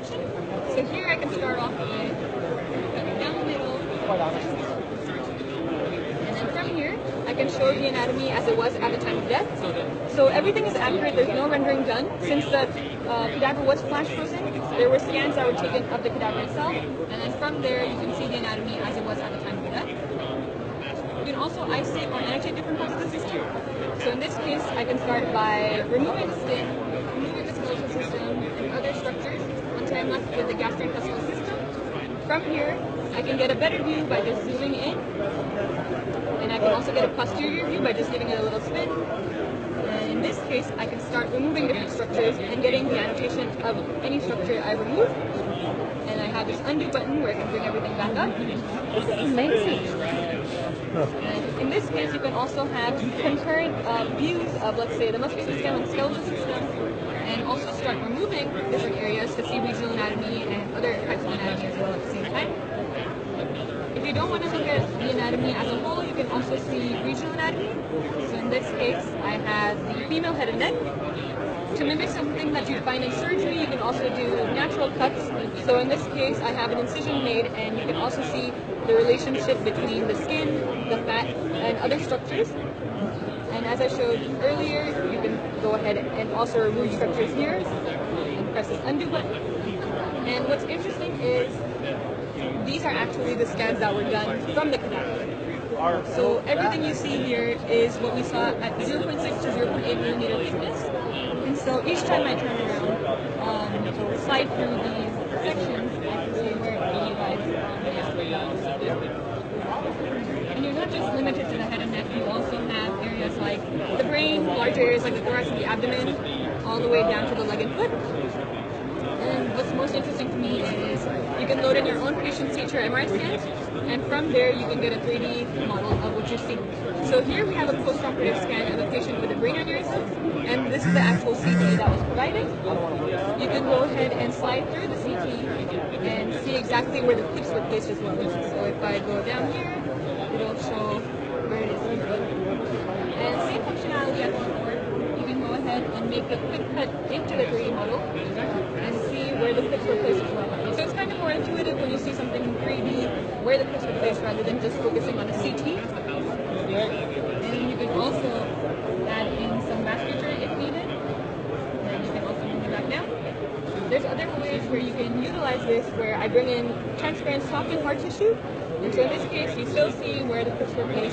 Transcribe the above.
So here I can start off with cutting down the middle, and then from here I can show the anatomy as it was at the time of death. So everything is accurate, there's no rendering done. Since the cadaver was flash frozen, there were scans that were taken of the cadaver itself, and then from there you can see the anatomy as it was at the time of death. You can also isolate or annotate different parts of the system. So in this case, I can start by removing the skin, removing the skeletal system, and other structures until I'm left with the gastrointestinal system. From here, I can get a better view by just zooming in, and I can also get a posterior view by just giving it a little spin. And in this case, I can start removing different structures and getting the annotation of any structure I remove. And I have this undo button where I can bring everything back up. This is amazing. And in this case, you can also have concurrent views of, let's say, the musculoskeletal skeletal system, and also start removing different areas to see regional anatomy and other types of anatomy as well at the same time. If you don't want to look at the anatomy as a whole, you can also see regional anatomy. So in this case, I have the female head and neck. To mimic something that you find in surgery, you can also do natural cuts. So in this case, I have an incision made, and you can also see the relationship between the skin, the fat, and other structures. And as I showed earlier, you can go ahead and also remove structures here and press this undo button. And what's interesting is these are actually the scans that were done from the cadaver. So everything you see here is what we saw at 0.6 to 0.8 millimeter thickness. And so each time I turn around, slide through these sections, I can see where it lies on the And you're not just limited to the head and neck, you also have areas like the brain, large areas like the thorax and the abdomen, all the way down to the leg and foot. And what's most interesting to me is you can load in your own patient's CT or MRI scans, and from there you can get a 3D model of what you're seeing. So here we have a post-operative scan of a patient with a brain aneurysm, and this is the actual CT that was provided. You can go ahead and slide through the CT and see exactly where the clips were placed as well. So if I go down here, it'll show where it is here. And same functionality as before. You can go ahead and make a quick cut into the 3D model and see where the clips were placed as well. So it's kind of more intuitive when you see something in 3D, where the clips were placed rather than just focusing on a CT. And you can also add in some vasculature if needed. And you can also move it back down. There's other ways where you can utilize this where I bring in transparent soft and hard tissue. And so in this case, you still see where the clips were placed.